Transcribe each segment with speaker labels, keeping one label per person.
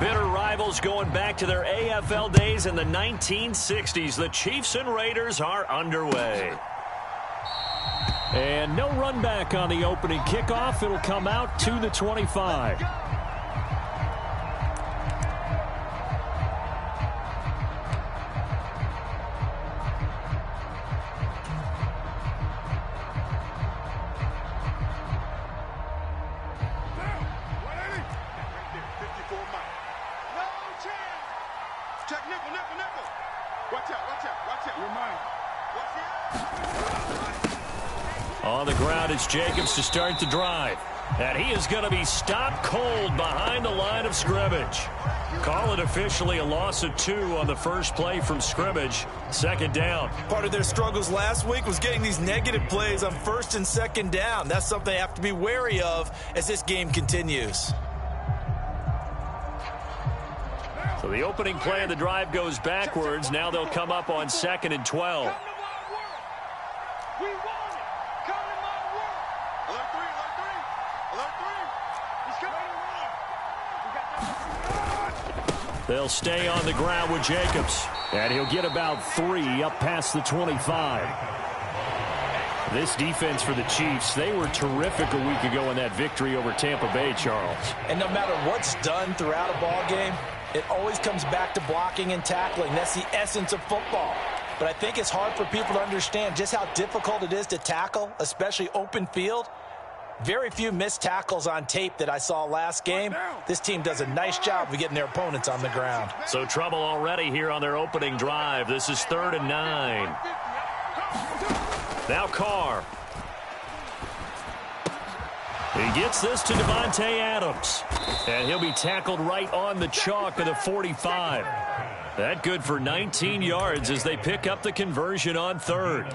Speaker 1: Bitter rivals going back to their AFL days in the 1960s. The Chiefs and Raiders are underway.
Speaker 2: And no run back on the opening kickoff. It'll come out to the 25.
Speaker 1: On the ground, it's Jacobs to start the drive. And he is going to be stopped cold behind the line of scrimmage. Call it officially a loss of 2 on the first play from scrimmage. Second down.
Speaker 3: Part of their struggles last week was getting these negative plays on first and second down. That's something they have to be wary of as this game continues.
Speaker 1: So the opening play of the drive goes backwards. Now they'll come up on 2nd and 12. They'll stay on the ground with Jacobs.
Speaker 2: And he'll get about 3 up past the 25.
Speaker 1: This defense for the Chiefs, they were terrific a week ago in that victory over Tampa Bay, Charles.
Speaker 3: And no matter what's done throughout a ball game, it always comes back to blocking and tackling. That's the essence of football. But I think it's hard for people to understand just how difficult it is to tackle, especially open field. Very few missed tackles on tape that I saw last game. This team does a nice job of getting their opponents on the ground.
Speaker 1: So trouble already here on their opening drive. This is 3rd and 9. Now Carr. He gets this to Devontae Adams. And he'll be tackled right on the chalk of the 45. That good for 19 yards as they pick up the conversion on 3rd.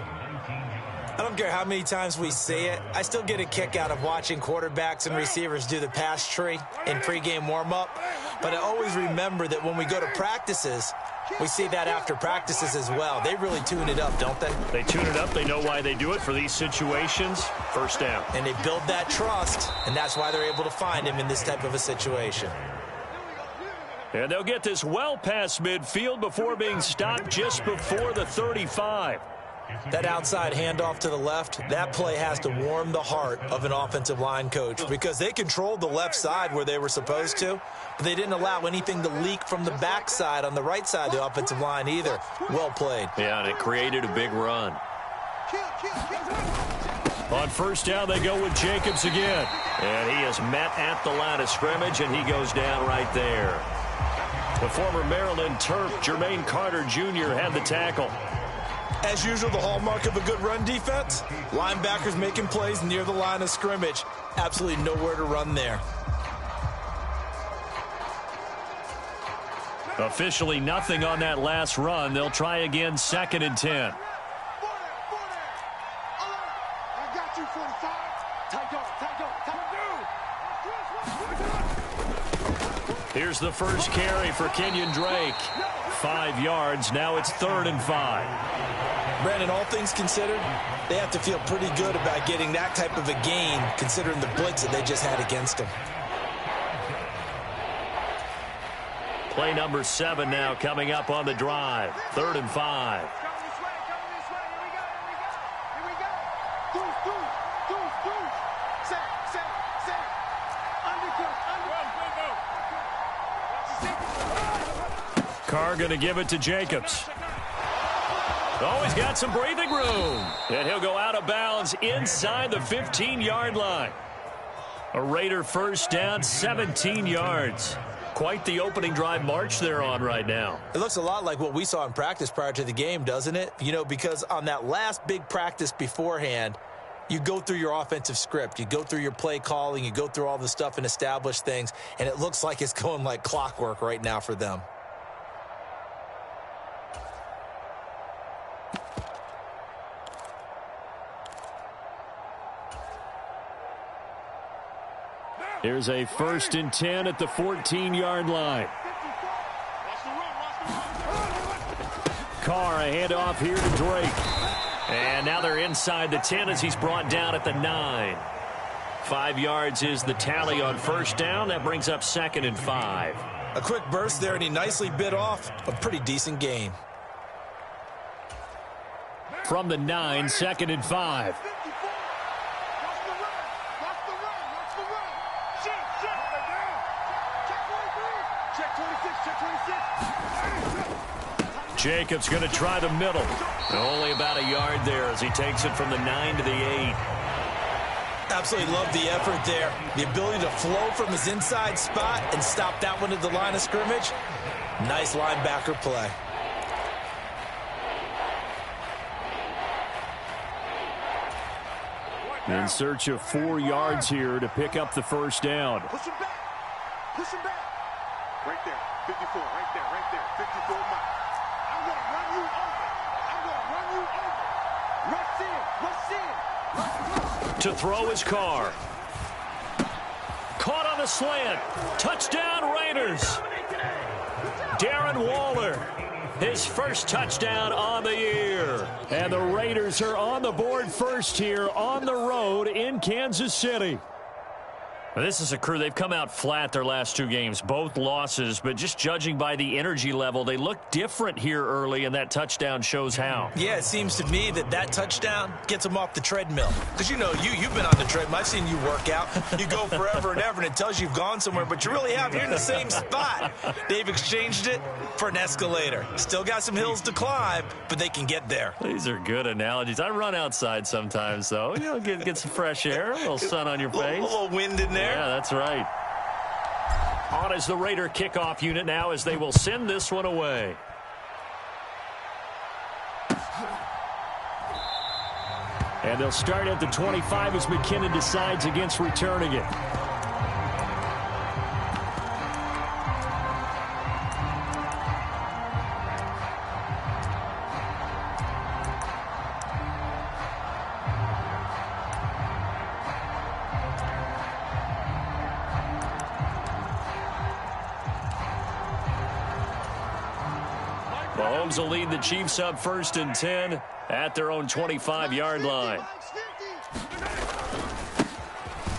Speaker 3: I don't care how many times we say it. I still get a kick out of watching quarterbacks and receivers do the pass tree in pregame warm-up. But I always remember that when we go to practices, we see that after practices as well. They really tune it up, don't they?
Speaker 1: They tune it up. They know why they do it for these situations. First down.
Speaker 3: And they build that trust, and that's why they're able to find him in this type of a situation.
Speaker 1: And they'll get this well past midfield before being stopped just before the 35.
Speaker 3: That outside handoff to the left, that play has to warm the heart of an offensive line coach because they controlled the left side where they were supposed to, but they didn't allow anything to leak from the backside on the right side of the offensive line either. Well played.
Speaker 1: Yeah, and it created a big run. On first down, they go with Jacobs again. And he is met at the line of scrimmage, and he goes down right there. The former Maryland Terp, Jermaine Carter Jr., had the tackle.
Speaker 3: As usual, the hallmark of a good run defense, linebackers making plays near the line of scrimmage. Absolutely nowhere to run there.
Speaker 1: Officially nothing on that last run. They'll try again 2nd and 10. Here's the first carry for Kenyon Drake. 5 yards. Now it's 3rd and 5.
Speaker 3: Brandon, all things considered, they have to feel pretty good about getting that type of a gain considering the blitz that they just had against them.
Speaker 1: Play number 7 now coming up on the drive. 3rd and 5. Carr going to give it to Jacobs. Oh, he's got some breathing room. And he'll go out of bounds inside the 15-yard line. A Raider first down, 17 yards. Quite the opening drive march they're on right now.
Speaker 3: It looks a lot like what we saw in practice prior to the game, doesn't it? You know, because on that last big practice beforehand, you go through your offensive script. You go through your play calling. You go through all the stuff and establish things. And it looks like it's going like clockwork right now for them.
Speaker 1: Here's a 1st and 10 at the 14-yard line. Carr, a handoff here to Drake. And now they're inside the 10 as he's brought down at the 9. 5 yards is the tally on first down. That brings up 2nd and 5.
Speaker 3: A quick burst there, and he nicely bit off a pretty decent gain.
Speaker 2: From the 9, 2nd and 5.
Speaker 1: Jacobs going to try the middle. Only about a yard there as he takes it from the 9 to the 8.
Speaker 3: Absolutely love the effort there. The ability to flow from his inside spot and stop that one at the line of scrimmage. Nice linebacker play.
Speaker 2: In search of 4 yards here to pick up the first down.
Speaker 4: Push him back. Push him back. Right there. 54. Right there. Right there. 54 miles. I'm going to run you over. I'm going to run you over. Rush in. Rush in.
Speaker 1: To throw his car. Caught on the slant. Touchdown Raiders. Darren Waller. His first touchdown on the year.
Speaker 2: And the Raiders are on the board first here on the road in Kansas City.
Speaker 1: This is a crew. They've come out flat their last 2 games, both losses, but just judging by the energy level, they look different here early, and that touchdown shows how.
Speaker 3: Yeah, it seems to me that touchdown gets them off the treadmill. Because you know, you've been on the treadmill. I've seen you work out. You go forever and ever, and it tells you you've gone somewhere, but you really have. You're in the same spot. They've exchanged it for an escalator. Still got some hills to climb, but they can get there.
Speaker 1: These are good analogies. I run outside sometimes, though. You know, get some fresh air, a little sun on your face.
Speaker 3: A little wind in there.
Speaker 1: Yeah, that's right. On is the Raider kickoff unit now as they will send this one away.
Speaker 2: And they'll start at the 25 as McKinnon decides against returning it.
Speaker 1: Mahomes will lead the Chiefs up 1st and 10 at their own 25-yard line.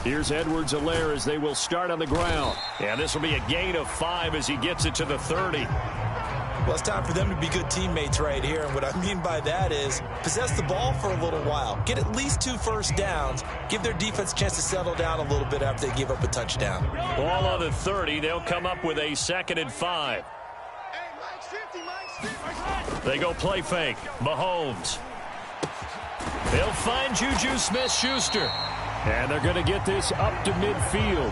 Speaker 2: Here's Edwards-Helaire as they will start on the ground.
Speaker 1: And this will be a gain of 5 as he gets it to the 30.
Speaker 3: Well, it's time for them to be good teammates right here. And what I mean by that is possess the ball for a little while. Get at least 2 first downs. Give their defense a chance to settle down a little bit after they give up a touchdown.
Speaker 1: Ball on the 30. They'll come up with a 2nd and 5. They go play fake. Mahomes. They'll find Juju Smith-Schuster.
Speaker 2: And they're going to get this up to midfield.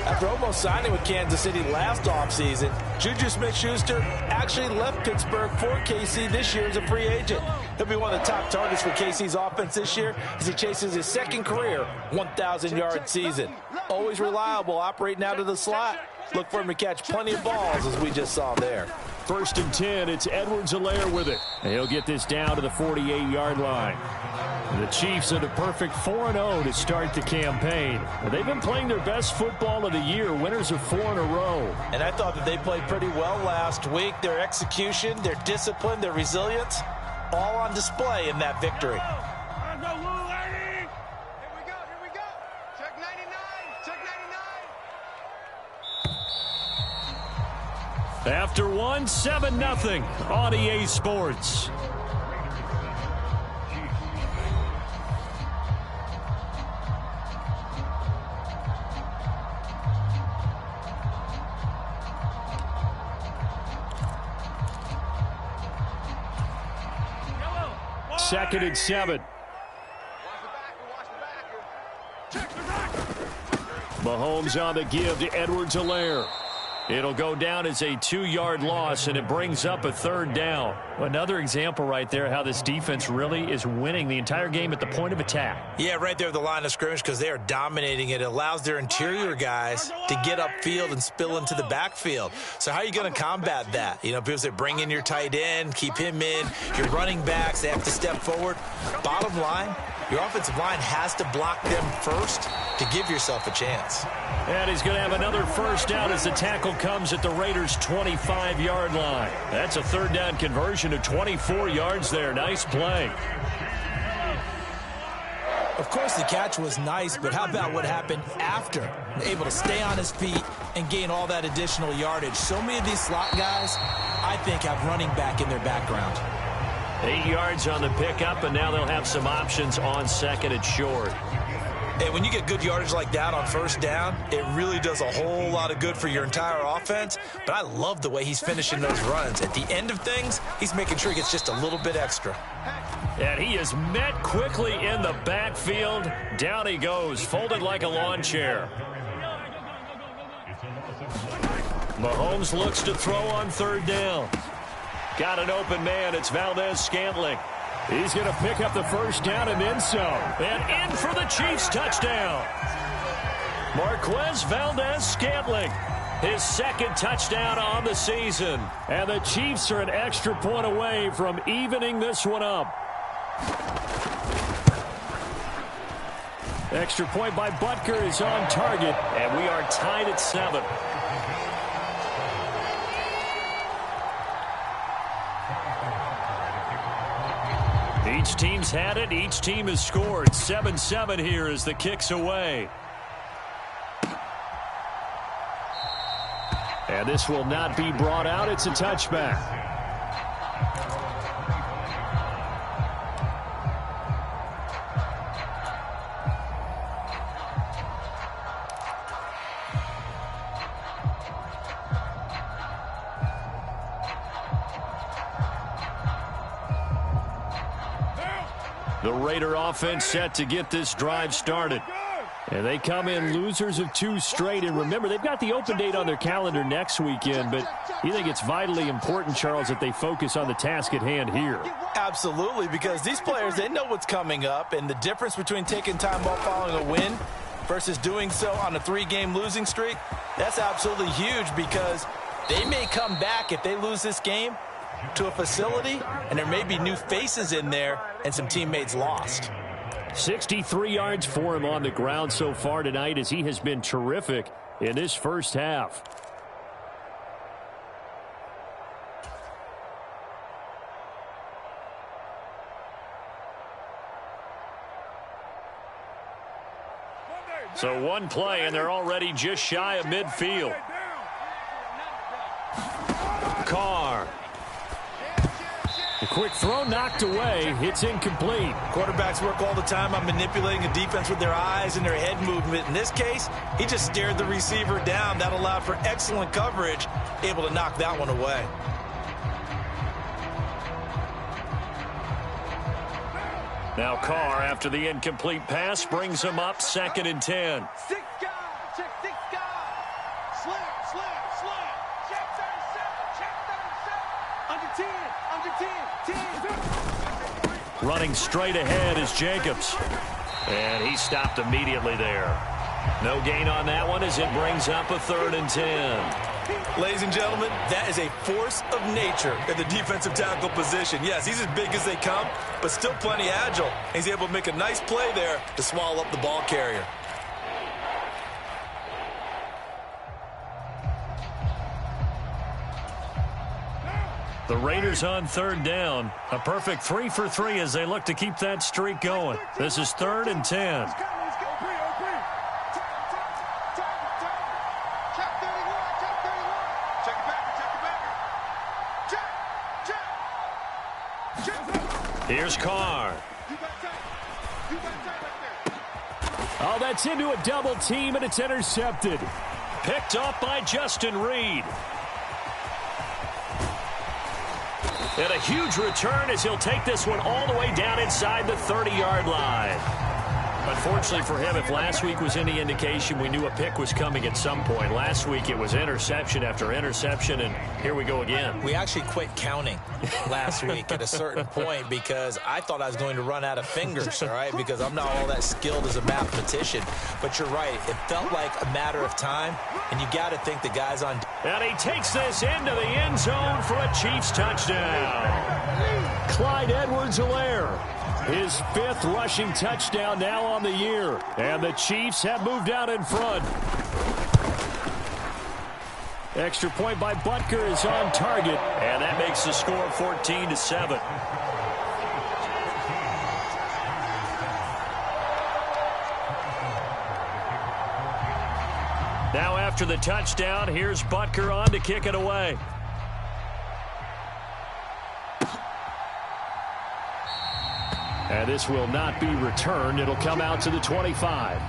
Speaker 3: After almost signing with Kansas City last offseason, Juju Smith-Schuster actually left Pittsburgh for KC this year as a free agent. He'll be one of the top targets for KC's offense this year as he chases his 2nd career 1,000-yard season. Always reliable, operating out of the slot. Look for him to catch plenty of balls, as we just saw there.
Speaker 2: 1st and 10, it's Edwards-Helaire with it. And he'll get this down to the 48-yard line. The Chiefs are the perfect 4-0 to start the campaign. They've been playing their best football of the year, winners of 4 in a row.
Speaker 3: And I thought that they played pretty well last week. Their execution, their discipline, their resilience, all on display in that victory.
Speaker 1: After 1, 7-0 on EA Sports.
Speaker 2: Second and 7. Mahomes on the give to Edwards-Helaire.
Speaker 1: It'll go down as a 2-yard loss, and it brings up a 3rd down. Another example right there how this defense really is winning the entire game at the point of attack.
Speaker 3: Yeah, right there at the line of scrimmage because they are dominating it. It allows their interior guys to get upfield and spill into the backfield. So how are you going to combat that? You know, people say bring in your tight end, keep him in. Your running backs, they have to step forward. Bottom line, your offensive line has to block them first to give yourself a chance.
Speaker 1: And he's going to have another 1st down as the tackle comes at the Raiders' 25-yard line. That's a 3rd down conversion of 24 yards there. Nice play.
Speaker 3: Of course, the catch was nice, but how about what happened after? Able to stay on his feet and gain all that additional yardage. So many of these slot guys, I think, have running back in their background.
Speaker 1: 8 yards on the pickup, and now they'll have some options on second and short.
Speaker 3: And when you get good yardage like that on first down, it really does a whole lot of good for your entire offense. But I love the way he's finishing those runs. At the end of things, he's making sure he gets just a little bit extra.
Speaker 1: And he is met quickly in the backfield. Down he goes, folded like a lawn chair. Mahomes looks to throw on third down. Got an open man. It's Valdez-Scantling.
Speaker 2: He's going to pick up the first down and then some.
Speaker 1: And in for the Chiefs touchdown. Marquez Valdez-Scantling, his second touchdown on the season.
Speaker 2: And the Chiefs are an extra point away from evening this one up. Extra point by Butker is on target.
Speaker 1: And we are tied at 7. Each team's had it. Each team has scored. 7-7 here as the kick's away.
Speaker 2: And this will not be brought out. It's a touchback.
Speaker 1: The Raider offense set to get this drive started.
Speaker 2: And they come in losers of 2 straight. And remember, they've got the open date on their calendar next weekend. But you think it's vitally important, Charles, that they focus on the task at hand here?
Speaker 3: Absolutely, because these players, they know what's coming up. And the difference between taking time off following a win versus doing so on a 3-game losing streak, that's absolutely huge, because they may come back if they lose this game to a facility, and there may be new faces in there and some teammates lost.
Speaker 2: 63 yards for him on the ground so far tonight, as he has been terrific in this first half.
Speaker 1: So one play, and they're already just shy of midfield. Carr.
Speaker 2: A quick throw knocked away. It's incomplete.
Speaker 3: Quarterbacks work all the time on manipulating a defense with their eyes and their head movement. In this case, he just stared the receiver down. That allowed for excellent coverage, able to knock that one away.
Speaker 1: Now Carr, after the incomplete pass, brings him up 2nd and 10.
Speaker 4: 6 guys. Check 6 guys. Slam. Check 37. Under 10. Under 10. 10.
Speaker 1: Running straight ahead is Jacobs. And he stopped immediately there. No gain on that one as it brings up a 3rd and 10.
Speaker 3: Ladies and gentlemen, that is a force of nature in the defensive tackle position. Yes, he's as big as they come, but still plenty agile. He's able to make a nice play there to swallow up the ball carrier.
Speaker 1: The Raiders on 3rd down. A perfect 3 for 3 as they look to keep that streak going. This is 3rd and 10. Here's Carr.
Speaker 2: Oh, that's into a double team, and it's intercepted.
Speaker 1: Picked off by Justin Reed. And a huge return as he'll take this one all the way down inside the 30-yard line. Unfortunately for him, if last week was any indication, we knew a pick was coming at some point. Last week it was interception after interception, and here we go again.
Speaker 3: We actually quit counting last week at a certain point because I thought I was going to run out of fingers, all right, because I'm not all that skilled as a mathematician. But you're right. It felt like a matter of time, and you got to think the guys on.
Speaker 1: And he takes this into the end zone for a Chiefs touchdown.
Speaker 2: Clyde Edwards-Helaire, his 5th rushing touchdown now on the year. And the Chiefs have moved out in front. Extra point by Butker is on target.
Speaker 1: And that makes the score 14-7. Now after the touchdown, here's Butker on to kick it away.
Speaker 2: And this will not be returned. It'll come out to the 25.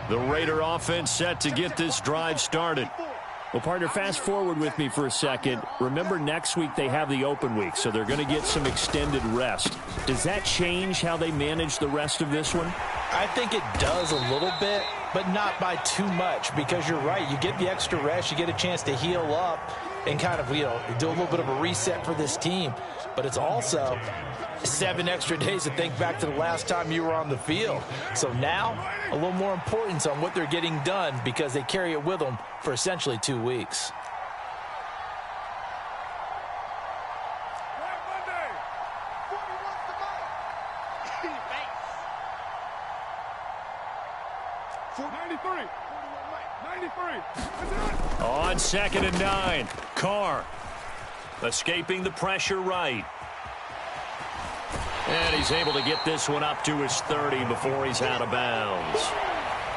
Speaker 2: The Raider offense set to get this drive started. Well, partner, fast forward with me for a second. Remember, next week they have the open week, so they're going to get some extended rest. Does that change how they manage the rest of this one?
Speaker 3: I think it does a little bit, but not by too much, because you're right. You get the extra rest. You get a chance to heal up and kind of, do a little bit of a reset for this team. But it's also 7 extra days to think back to the last time you were on the field. So now, a little more importance on what they're getting done because they carry it with them for essentially 2 weeks.
Speaker 1: On 2nd and 9, Carr escaping the pressure right. And he's able to get this one up to his 30 before he's out of bounds.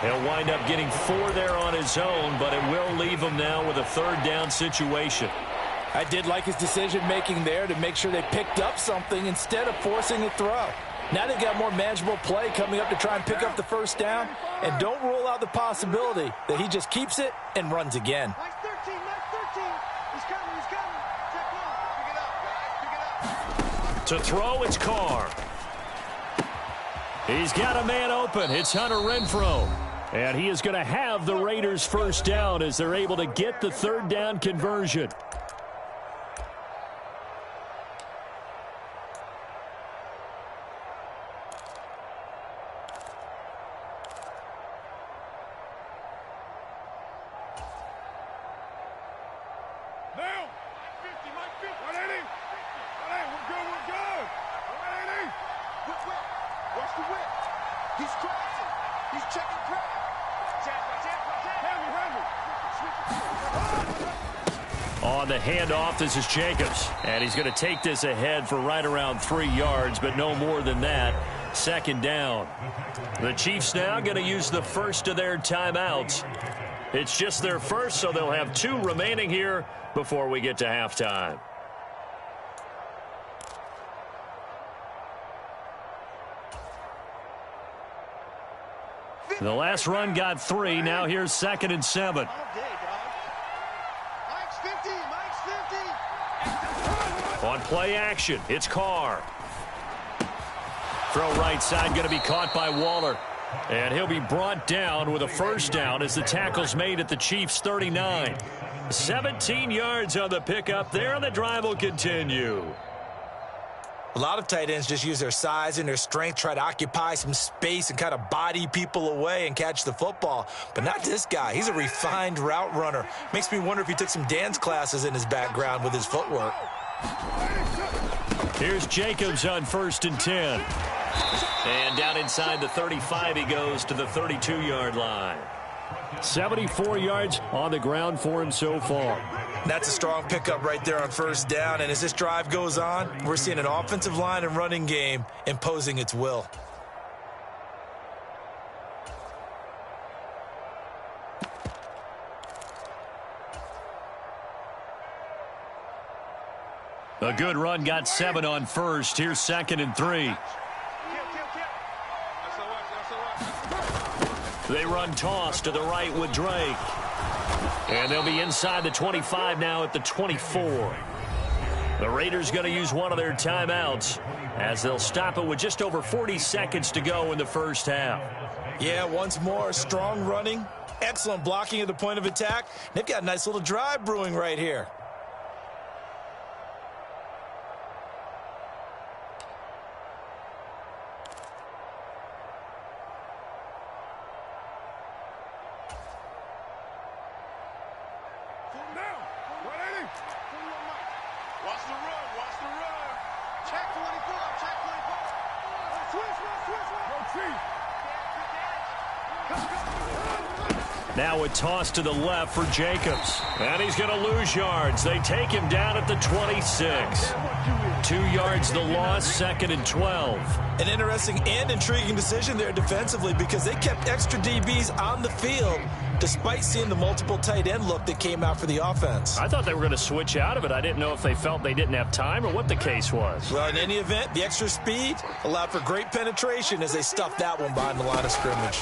Speaker 1: He'll wind up getting 4 there on his own, but it will leave him now with a 3rd down situation.
Speaker 3: I did like his decision-making there to make sure they picked up something instead of forcing a throw. Now they've got more manageable play coming up to try and pick up the 1st down, and don't rule out the possibility that he just keeps it and runs again.
Speaker 4: Nice 13, nice 13. He's coming, he's coming. Check one. Pick it up, guys, pick it up.
Speaker 1: To throw, it's Carr. He's got a man open. It's Hunter Renfrow. And he is going to have the Raiders' 1st down as they're able to get the 3rd down conversion. On the handoff, this is Jacobs. And he's going to take this ahead for right around 3 yards, but no more than that. 2nd down. The Chiefs now going to use the first of their timeouts. It's just their first, so they'll have 2 remaining here before we get to halftime. The last run got 3. Now here's 2nd and 7. On play action, it's Carr. Throw right side, going to be caught by Waller. And he'll be brought down with a 1st down as the tackle's made at the Chiefs' 39. 17 yards on the pickup there, and the drive will continue.
Speaker 3: A lot of tight ends just use their size and their strength, try to occupy some space and kind of body people away and catch the football. But not this guy. He's a refined route runner. Makes me wonder if he took some dance classes in his background with his footwork.
Speaker 1: Here's Jacobs on 1st and 10. And down inside the 35 he goes to the 32-yard line.
Speaker 2: 74 yards on the ground for him so far.
Speaker 3: That's a strong pickup right there on 1st down. And as this drive goes on, we're seeing an offensive line and running game imposing its will.
Speaker 1: A good run got 7 on 1st. Here's 2nd and 3. They run toss to the right with Drake. And they'll be inside the 25 now at the 24. The Raiders going to use one of their timeouts as they'll stop it with just over 40 seconds to go in the 1st half.
Speaker 3: Yeah, once more, strong running, excellent blocking at the point of attack. They've got a nice little drive brewing right here.
Speaker 1: Now a toss to the left for Jacobs. And he's going to lose yards. They take him down at the 26. 2 yards the loss, 2nd and 12.
Speaker 3: An interesting and intriguing decision there defensively because they kept extra DBs on the field despite seeing the multiple tight end look that came out for the offense.
Speaker 1: I thought they were going to switch out of it. I didn't know if they felt they didn't have time or what the case was.
Speaker 3: Well, in any event, the extra speed allowed for great penetration as they stuffed that one behind the line of scrimmage.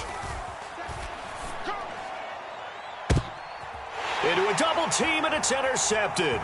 Speaker 1: Into a double team, and it's intercepted.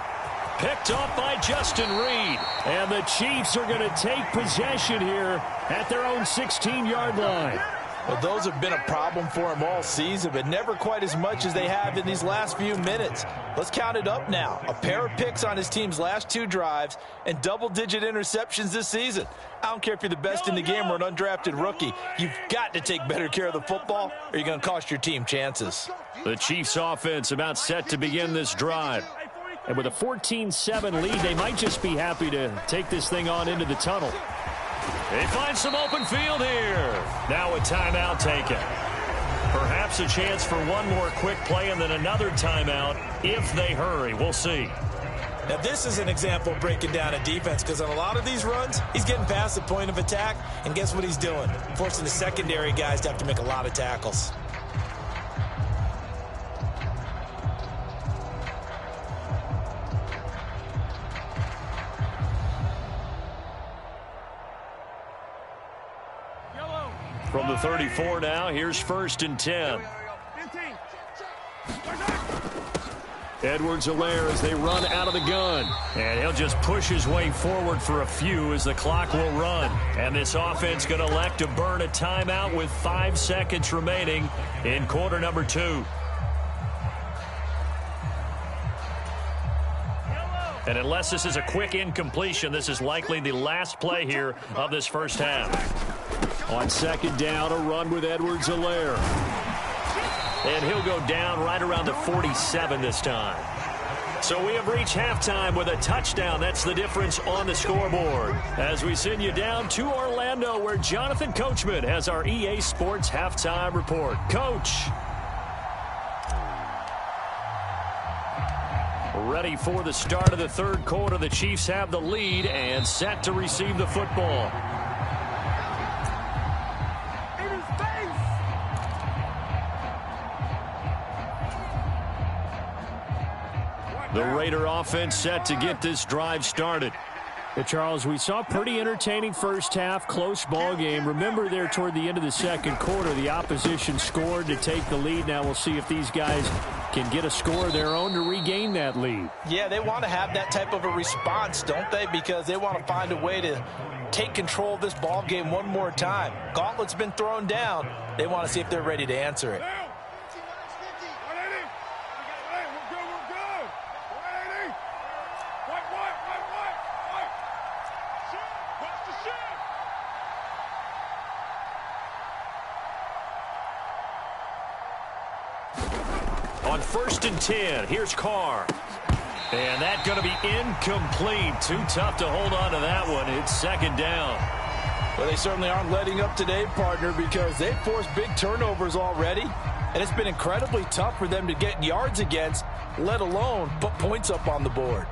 Speaker 1: Picked off by Justin Reed.
Speaker 2: And the Chiefs are going to take possession here at their own 16-yard line.
Speaker 3: Well, those have been a problem for them all season, but never quite as much as they have in these last few minutes. Let's count it up now. A pair of picks on his team's last 2 drives and double-digit interceptions this season. I don't care if you're the best in the game or an undrafted rookie. You've got to take better care of the football or you're going to cost your team chances.
Speaker 1: The Chiefs offense about set to begin this drive.
Speaker 2: And with a 14-7 lead, they might just be happy to take this thing on into the tunnel.
Speaker 1: They find some open field here. Now a timeout taken. Perhaps a chance for one more quick play and then another timeout if they hurry. We'll see.
Speaker 3: Now this is an example of breaking down a defense because on a lot of these runs, he's getting past the point of attack, and guess what he's doing? Forcing the secondary guys to have to make a lot of tackles.
Speaker 1: From the 34 now, here's 1st and 10.
Speaker 2: Edwards-Helaire as they run out of the gun.
Speaker 1: And he'll just push his way forward for a few as the clock will run. And this offense going to elect to burn a timeout with 5 seconds remaining in quarter number 2. And unless this is a quick incompletion, this is likely the last play here of this first half.
Speaker 2: On 2nd down, a run with Edwards-Helaire.
Speaker 1: And he'll go down right around the 47 this time. So we have reached halftime with a touchdown. That's the difference on the scoreboard. As we send you down to Orlando, where Jonathan Coachman has our EA Sports Halftime Report. Coach. Ready for the start of the 3rd quarter. The Chiefs have the lead and set to receive the football. The Raider offense set to get this drive started.
Speaker 2: But Charles, we saw pretty entertaining first half, close ball game. Remember there toward the end of the 2nd quarter, the opposition scored to take the lead. Now we'll see if these guys can get a score of their own to regain that lead.
Speaker 3: Yeah, they want to have that type of a response, don't they? Because they want to find a way to take control of this ball game one more time. Gauntlet's been thrown down. They want to see if they're ready to answer it.
Speaker 1: On 1st and 10, here's Carr. And that's going to be incomplete. Too tough to hold on to that one. It's 2nd down.
Speaker 3: Well, they certainly aren't letting up today, partner, because they've forced big turnovers already. And it's been incredibly tough for them to get yards against, let alone put points up on the board.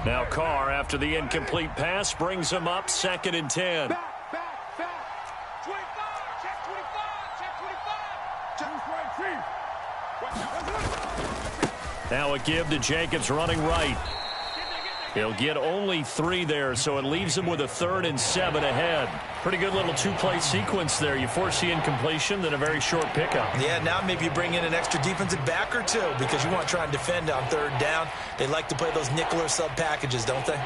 Speaker 1: Now Carr, after the incomplete pass, brings him up 2nd and 10. Now a give to Jacobs running right. He'll get only 3 there, so it leaves him with a 3rd and 7 ahead. Pretty good little 2-play sequence there. You force the incompletion, then a very short pickup.
Speaker 3: Yeah, now maybe you bring in an extra defensive back or 2 because you want to try and defend on 3rd down. They like to play those nickel or sub packages, don't they?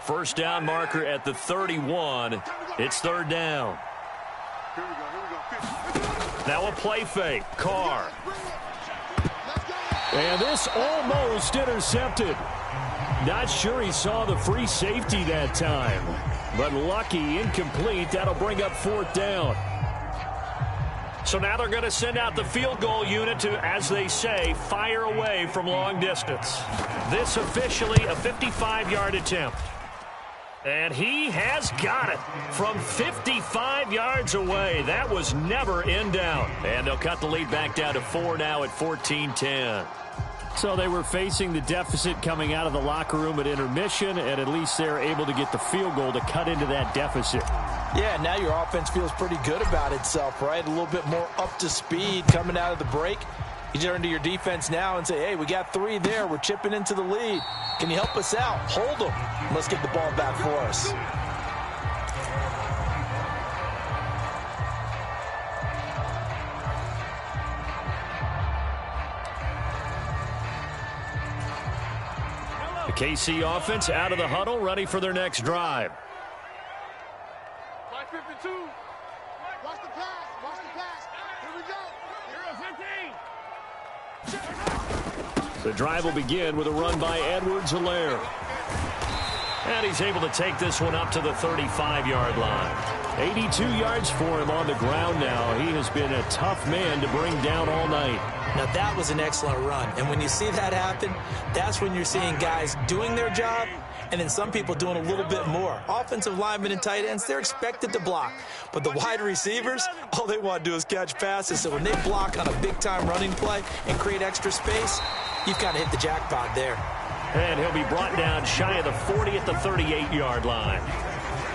Speaker 1: First down marker at the 31. It's 3rd down. Now a play fake. Carr.
Speaker 2: And this almost intercepted. Not sure he saw the free safety that time. But lucky, incomplete. That'll bring up 4th down.
Speaker 1: So now they're going to send out the field goal unit to, as they say, fire away from long distance. This officially a 55-yard attempt. And he has got it from 55 yards away. That was never in doubt. And they'll cut the lead back down to 4 now at 14-10.
Speaker 2: So they were facing the deficit coming out of the locker room at intermission, and at least they're able to get the field goal to cut into that deficit.
Speaker 3: Yeah, now your offense feels pretty good about itself, right? A little bit more up to speed coming out of the break. You turn to your defense now and say, hey, we got 3 there. We're chipping into the lead. Can you help us out? Hold them. Let's get the ball back for us.
Speaker 1: The KC offense out of the huddle, ready for their next drive.
Speaker 4: Like 52. Watch the pass. Watch the pass. Here we go.
Speaker 1: The drive will begin with a run by Edwards-Helaire. And he's able to take this one up to the 35-yard line. 82 yards for him on the ground now. He has been a tough man to bring down all night.
Speaker 3: Now, that was an excellent run. And when you see that happen, that's when you're seeing guys doing their job and then some people doing a little bit more. Offensive linemen and tight ends, they're expected to block. But the wide receivers, all they want to do is catch passes. So when they block on a big-time running play and create extra space, you've kind of hit the jackpot there.
Speaker 1: And he'll be brought down shy of the 40 at the 38-yard line.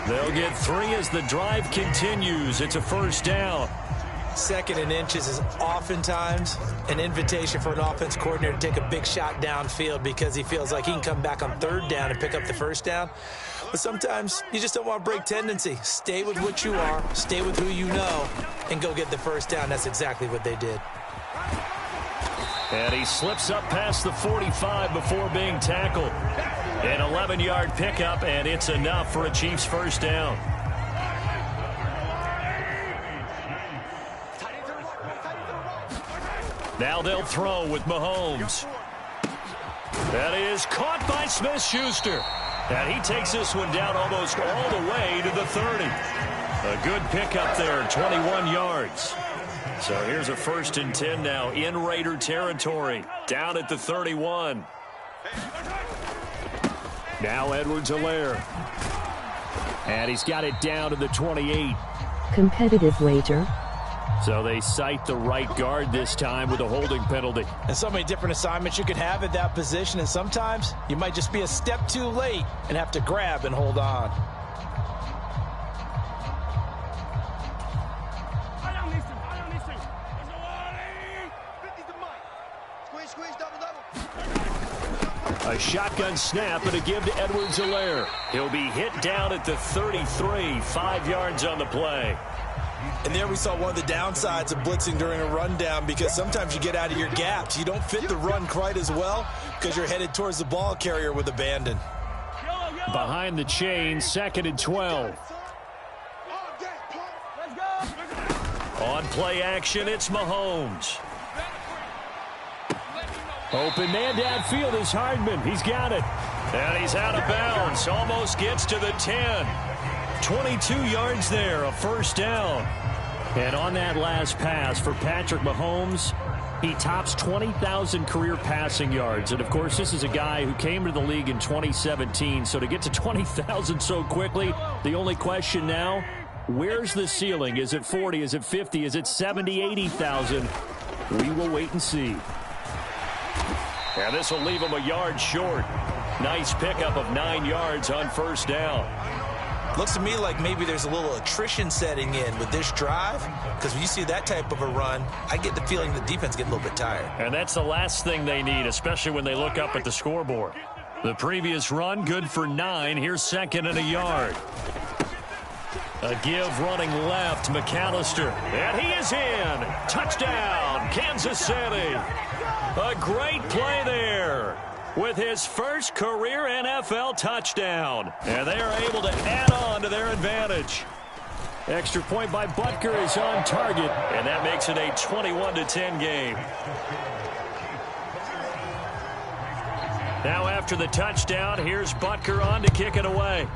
Speaker 1: They'll get 3 as the drive continues. It's a first down.
Speaker 3: 2nd and inches is oftentimes an invitation for an offense coordinator to take a big shot downfield because he feels like he can come back on 3rd down and pick up the first down. But sometimes you just don't want to break tendency. Stay with what you are, stay with who you know, and go get the first down. That's exactly what they did.
Speaker 1: And he slips up past the 45 before being tackled. An 11-yard pickup, and it's enough for a Chiefs first down. Now they'll throw with Mahomes. That is caught by Smith-Schuster. And he takes this one down almost all the way to the 30. A good pickup there, 21 yards. So here's a 1st and 10 now in Raider territory, down at the 31.
Speaker 2: Now Edwards-Helaire. And he's got it down to the 28.
Speaker 5: Competitive wager.
Speaker 2: So they cite the right guard this time with a holding penalty.
Speaker 3: And so many different assignments you can have at that position, and sometimes you might just be a step too late and have to grab and hold on.
Speaker 1: A shotgun snap and a give to Edwards-Helaire. He'll be hit down at the 33, 5 yards on the play.
Speaker 3: And there we saw one of the downsides of blitzing during a rundown, because sometimes you get out of your gaps. You don't fit the run quite as well because you're headed towards the ball carrier with abandon.
Speaker 2: Behind the chain, 2nd and 12.
Speaker 1: On play action, it's Mahomes.
Speaker 2: Open man downfield is Hardman. He's got it.
Speaker 1: And he's out of bounds. Almost gets to the 10. 22 yards there, a first down.
Speaker 2: And on that last pass for Patrick Mahomes, he tops 20,000 career passing yards. And, of course, this is a guy who came to the league in 2017. So to get to 20,000 so quickly, the only question now, where's the ceiling? Is it 40? Is it 50? Is it 70, 80,000? We will wait and see.
Speaker 1: And this will leave him a yard short. Nice pickup of 9 yards on first down.
Speaker 3: Looks to me like maybe there's a little attrition setting in with this drive, because when you see that type of a run, I get the feeling the defense get a little bit tired.
Speaker 1: And that's the last thing they need, especially when they look up at the scoreboard. The previous run, good for 9. Here's 2nd and a yard. A give running left, McAllister. And he is in. Touchdown, Kansas City. A great play there with his first career NFL touchdown. And they are able to add on to their advantage.
Speaker 2: Extra point by Butker is on target.
Speaker 1: And that makes it a 21-10 game. Now after the touchdown, here's Butker on to kick it away.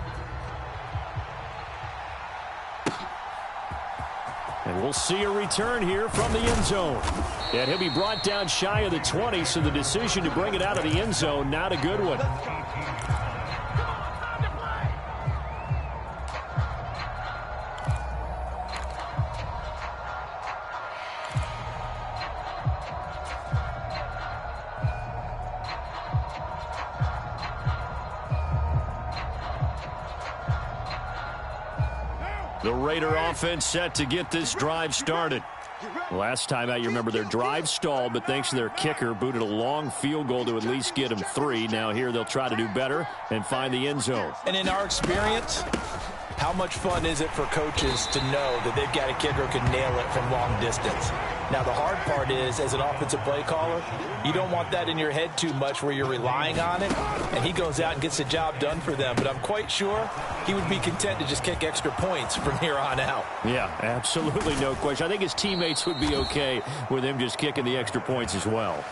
Speaker 2: And we'll see a return here from the end zone. And he'll be brought down shy of the 20, so the decision to bring it out of the end zone, not a good one.
Speaker 1: The Raider offense set to get this drive started.
Speaker 2: Last time out, you remember their drive stalled, but thanks to their kicker, booted a long field goal to at least get them 3. Now here they'll try to do better and find the end zone.
Speaker 3: And in our experience, how much fun is it for coaches to know that they've got a kicker who can nail it from long distance? Now, the hard part is, as an offensive play caller, you don't want that in your head too much where you're relying on it, and he goes out and gets the job done for them. But I'm quite sure he would be content to just kick extra points from here on out.
Speaker 2: Yeah, absolutely no question. I think his teammates would be okay with him just kicking the extra points as well.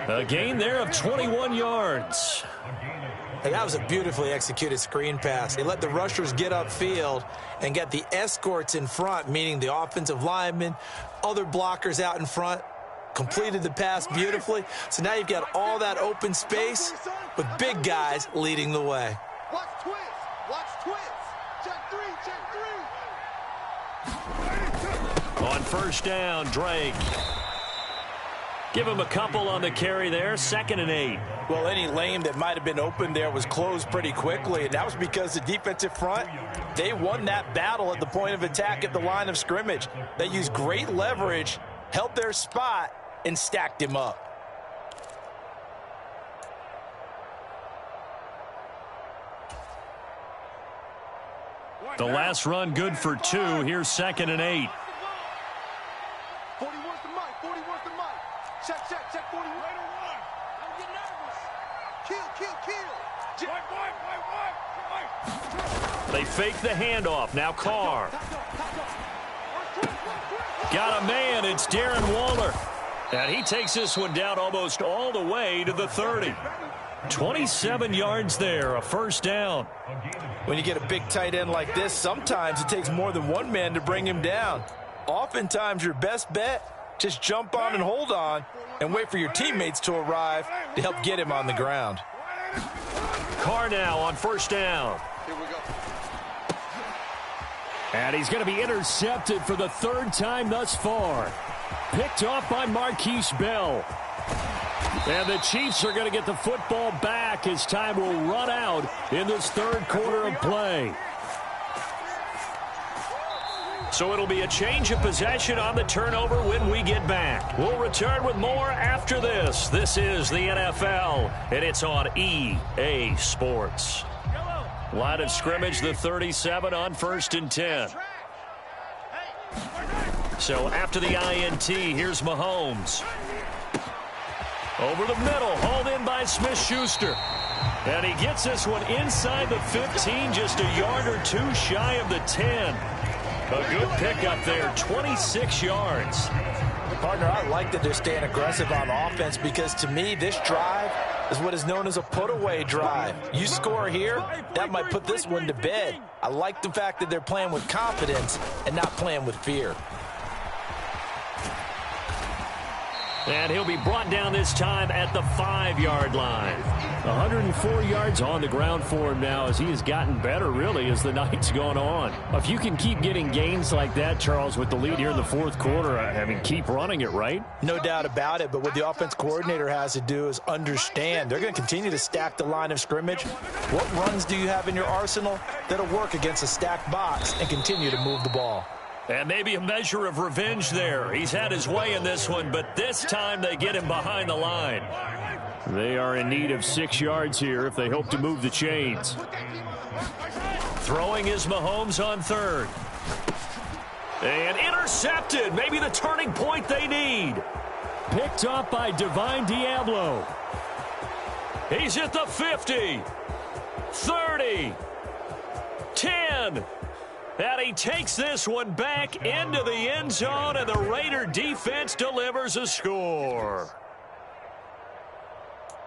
Speaker 1: A gain there of 21 yards.
Speaker 3: Hey, that was a beautifully executed screen pass. They let the rushers get upfield and get the escorts in front, meaning the offensive linemen, other blockers out in front, completed the pass beautifully. So now you've got all that open space with big guys leading the way.
Speaker 4: Watch twist. Watch twist. Check three.
Speaker 1: On first down, Drake. Give him a couple on the carry there. 2nd and 8.
Speaker 3: Well, any lane that might have been open there was closed pretty quickly, and that was because the defensive front, they won that battle at the point of attack at the line of scrimmage. They used great leverage, held their spot, and stacked him up.
Speaker 1: The last run good for 2. Here's 2nd and 8.
Speaker 4: 40 wants the mic. 40 wants the mic. Check 40. Raider 1. Don't get nervous. Kill.
Speaker 1: They fake the handoff. Now Carr. Got a man. It's Darren Waller. And he takes this one down almost all the way to the 30. 27 yards there, a first down.
Speaker 3: When you get a big tight end like this, sometimes it takes more than one man to bring him down. Oftentimes, your best bet, just jump on and hold on and wait for your teammates to arrive to help get him on the ground.
Speaker 1: Carr now on first down.
Speaker 4: Here we go.
Speaker 2: And he's going to be intercepted for the 3rd time thus far. Picked off by Marquise Bell. And the Chiefs are going to get the football back as time will run out in this 3rd quarter of play.
Speaker 1: So it'll be a change of possession on the turnover when we get back. We'll return with more after this. This is the NFL, and it's on EA Sports. Line of scrimmage, the 37 on 1st and 10. So after the INT, here's Mahomes. Over the middle, hauled in by Smith-Schuster. And he gets this one inside the 15, just a yard or 2 shy of the 10. A good pickup there, 26 yards.
Speaker 3: Partner, I like that they're staying aggressive on offense because, to me, this drive is what is known as a put-away drive. You score here, that might put this one to bed. I like the fact that they're playing with confidence and not playing with fear.
Speaker 1: And he'll be brought down this time at the 5-yard line.
Speaker 2: 104 yards on the ground for him now as he has gotten better, really, as the night's gone on. If you can keep getting gains like that, Charles, with the lead here in the 4th quarter, I mean, keep running it, right?
Speaker 3: No doubt about it, but what the offense coordinator has to do is understand they're going to continue to stack the line of scrimmage. What runs do you have in your arsenal that'll work against a stacked box and continue to move the ball?
Speaker 1: And maybe a measure of revenge there. He's had his way in this one, but this time they get him behind the line.
Speaker 2: They are in need of 6 yards here if they hope to move the chains.
Speaker 1: Throwing is Mahomes on 3rd. And intercepted. Maybe the turning point they need.
Speaker 2: Picked off by Divine Diablo.
Speaker 1: He's at the 50. 30. 10. And he takes this one back into the end zone, and the Raider defense delivers a score.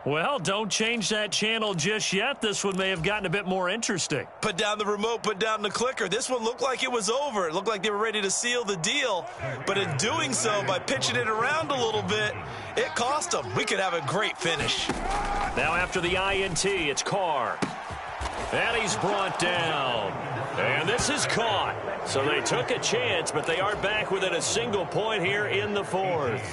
Speaker 1: Well, don't change that channel just yet. This one may have gotten a bit more interesting.
Speaker 3: Put down the remote, put down the clicker. This one looked like it was over. It looked like they were ready to seal the deal. But in doing so, by pitching it around a little bit, it cost them. We could have a great finish.
Speaker 1: Now after the INT, it's Carr. And he's brought down. And this is caught. So they took a chance, but they are back within a single point here in the 4th.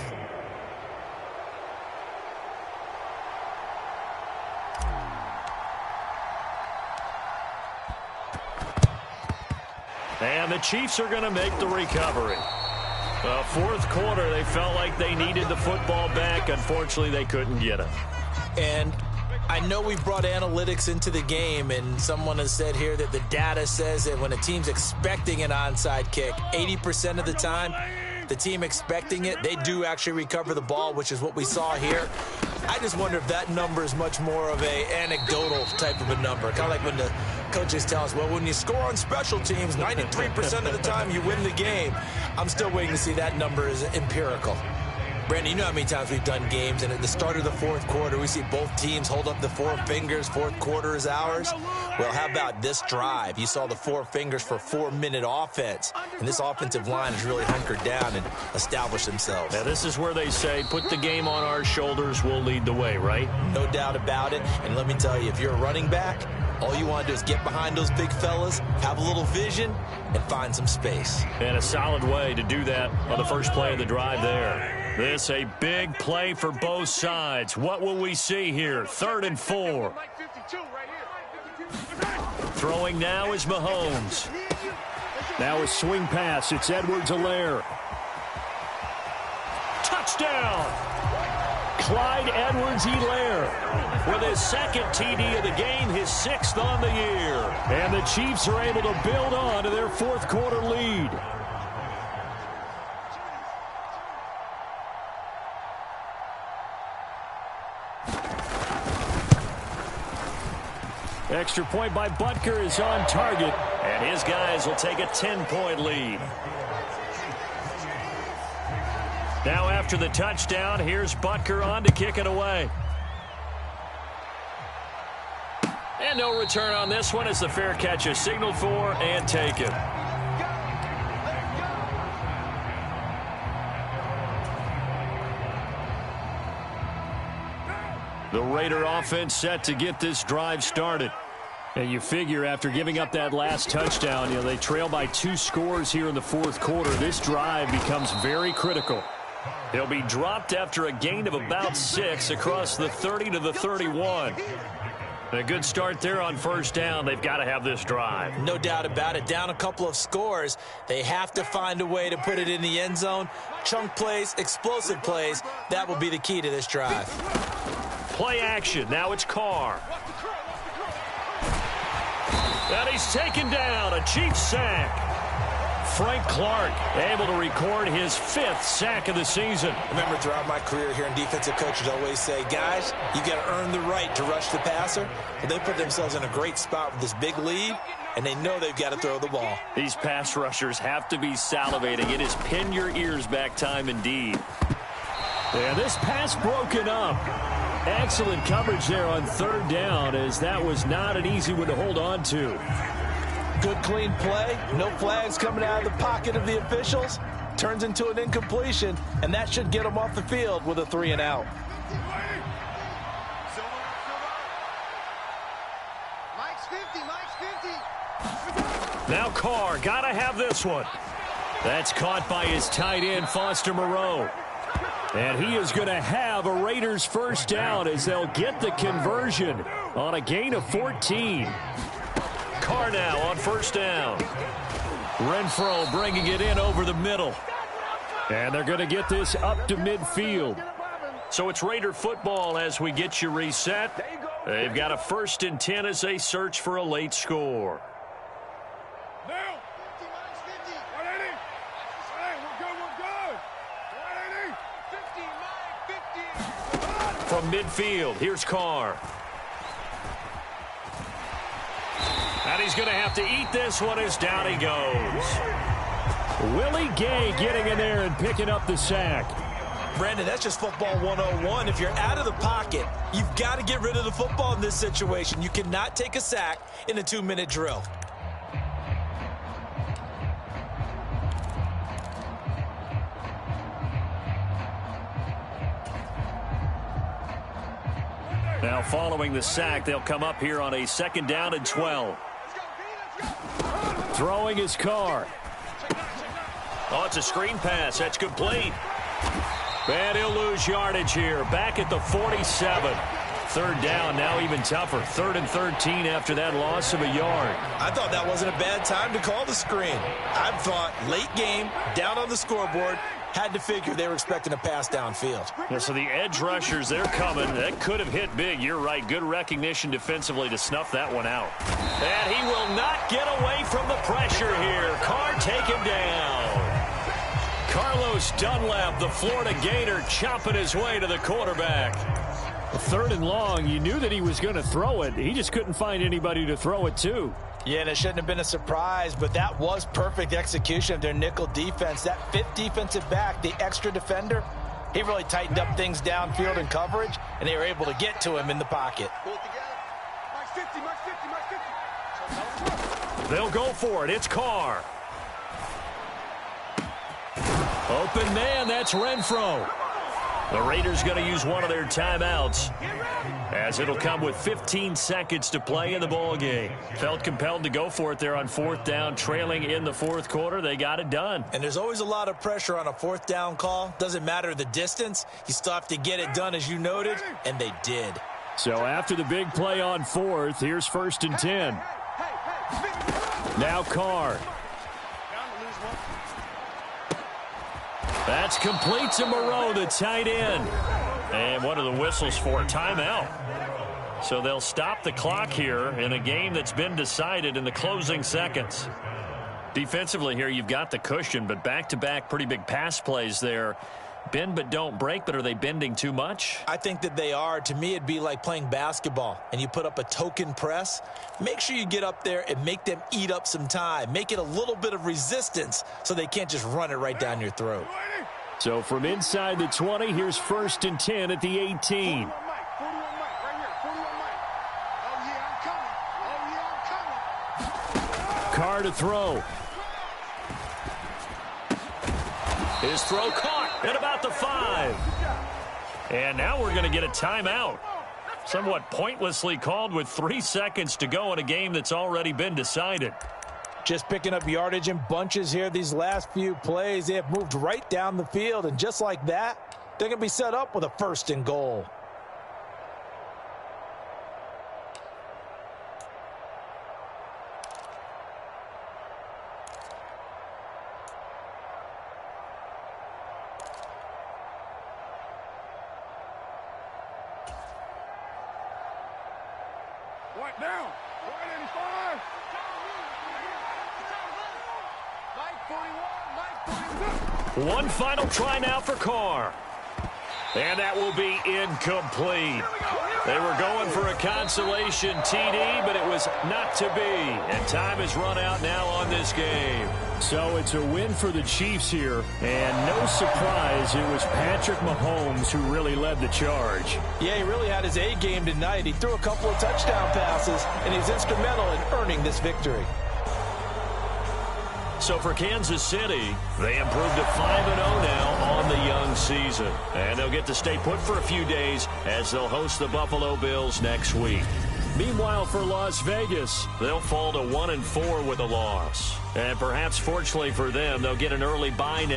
Speaker 1: And the Chiefs are going to make the recovery. Fourth quarter, they felt like they needed the football back. Unfortunately, they couldn't get it.
Speaker 3: And I know we've brought analytics into the game, and someone has said here that the data says that when a team's expecting an onside kick, 80% of the time, the team expecting it, they do actually recover the ball, which is what we saw here. I just wonder if that number is much more of a anecdotal type of a number. Kind of like when the coaches tell us, well, when you score on special teams, 93% of the time you win the game. I'm still waiting to see that number is empirical. Brandon, you know how many times we've done games, and at the start of the fourth quarter, we see both teams hold up the four fingers, fourth quarter is ours. Well, how about this drive? You saw the four fingers for 4-minute offense, and this offensive line has really hunkered down and established themselves.
Speaker 1: Now, this is where they say, put the game on our shoulders, we'll lead the way, right?
Speaker 3: No doubt about it, and let me tell you, if you're a running back, all you want to do is get behind those big fellas, have a little vision, and find some space.
Speaker 1: And a solid way to do that on the first play of the drive there. This a big play for both sides. What will we see here? 3rd and 4. Throwing now is Mahomes.
Speaker 2: Now a swing pass. It's Edwards-Helaire.
Speaker 1: Touchdown! Clyde Edwards-Helaire with his second TD of the game, his 6th on the year.
Speaker 2: And the Chiefs are able to build on to their fourth quarter lead. Extra point by Butker is on target.
Speaker 1: And his guys will take a 10-point lead. Now after the touchdown, here's Butker on to kick it away. And no return on this one as the fair catch is signaled for and taken. The Raider offense set to get this drive started.
Speaker 2: And you figure after giving up that last touchdown, they trail by 2 scores here in the fourth quarter. This drive becomes very critical.
Speaker 1: He'll be dropped after a gain of about 6 across the 30 to the 31. A good start there on first down. They've got to have this drive.
Speaker 3: No doubt about it. Down a couple of scores. They have to find a way to put it in the end zone. Chunk plays, explosive plays. That will be the key to this drive.
Speaker 1: Play action. Now it's Carr. And he's taken down. A Chiefs sack. Frank Clark able to record his 5th sack of the season.
Speaker 3: Remember, throughout my career here in defensive coaches always say, guys, you got to earn the right to rush the passer. But they put themselves in a great spot with this big lead, and they know they've got to throw the ball.
Speaker 1: These pass rushers have to be salivating. It is pin your ears back time indeed.
Speaker 2: Yeah, this pass broken up. Excellent coverage there on 3rd down, as that was not an easy one to hold on to.
Speaker 3: Good, clean play. No flags coming out of the pocket of the officials. Turns into an incompletion, and that should get them off the field with a 3 and out.
Speaker 1: Now Carr, got to have this one.
Speaker 2: That's caught by his tight end, Foster Moreau. And he is going to have a Raiders first down as they'll get the conversion on a gain of 14.
Speaker 1: Carr now on first down.
Speaker 2: Renfro bringing it in over the middle. And they're going to get this up to midfield.
Speaker 1: So it's Raider football as we get you reset. They've got a 1st and 10 as they search for a late score. From midfield, here's Carr. And he's going to have to eat this one as down he goes.
Speaker 2: Willie Gay getting in there and picking up the sack.
Speaker 3: Brandon, that's just football 101. If you're out of the pocket, you've got to get rid of the football in this situation. You cannot take a sack in a 2-minute drill.
Speaker 1: Now following the sack, they'll come up here on a 2nd down and 12.
Speaker 2: Throwing his Carr.
Speaker 1: Oh, it's a screen pass. That's complete. And he'll lose yardage here. Back at the 47.
Speaker 2: Third down, now even tougher. 3rd and 13 after that loss of a yard.
Speaker 3: I thought that wasn't a bad time to call the screen. I thought late game, down on the scoreboard, had to figure they were expecting a pass downfield.
Speaker 2: Yeah, so the edge rushers, they're coming. That could have hit big. You're right. Good recognition defensively to snuff that one out. And he will not get away from the pressure here. Carr taken down. Carlos Dunlap, the Florida Gator, chopping his way to the quarterback. 3rd and long, you knew that he was going to throw it. He just couldn't find anybody to throw it to.
Speaker 3: Yeah, and it shouldn't have been a surprise, but that was perfect execution of their nickel defense. That 5th defensive back, the extra defender, he really tightened up things downfield in coverage, and they were able to get to him in the pocket.
Speaker 2: They'll go for it. It's Carr. Open man, that's Renfro. The Raiders going to use one of their timeouts, as it'll come with 15 seconds to play in the ball game. Felt compelled to go for it there on 4th down, trailing in the 4th quarter. They got it done.
Speaker 3: And there's always a lot of pressure on a 4th down call. Doesn't matter the distance. You still have to get it done, as you noted, and they did.
Speaker 2: So after the big play on 4th, here's 1st and 10. Now Carr. That's complete to Moreau, the tight end. And what are the whistles for? Timeout. So they'll stop the clock here in a game that's been decided in the closing seconds. Defensively here, you've got the cushion, but back-to-back pretty big pass plays there. Bend but don't break, but are they bending too much?
Speaker 3: I think that they are. To me, it'd be like playing basketball, and you put up a token press. Make sure you get up there and make them eat up some time. Make it a little bit of resistance so they can't just run it right down your throat.
Speaker 2: So from inside the 20, here's 1st and 10 at the 18. Carr to throw. His throw caught at about the 5. And now we're going to get a timeout. Somewhat pointlessly called with 3 seconds to go in a game that's already been decided.
Speaker 3: Just picking up yardage in bunches here these last few plays. They have moved right down the field, and just like that, they're going to be set up with a 1st and goal.
Speaker 4: What down? 185.
Speaker 2: One final try now for Carr. And that will be incomplete. They were going for a consolation TD, but it was not to be. And time has run out now on this game. So it's a win for the Chiefs here. And no surprise, it was Patrick Mahomes who really led the charge.
Speaker 3: Yeah, he really had his A game tonight. He threw a couple of touchdown passes, and he's instrumental in earning this victory.
Speaker 2: So for Kansas City, they improved to 5-0 now on the young season. And they'll get to stay put for a few days as they'll host the Buffalo Bills next week. Meanwhile, for Las Vegas, they'll fall to 1-4 with a loss. And perhaps fortunately for them, they'll get an early bye now.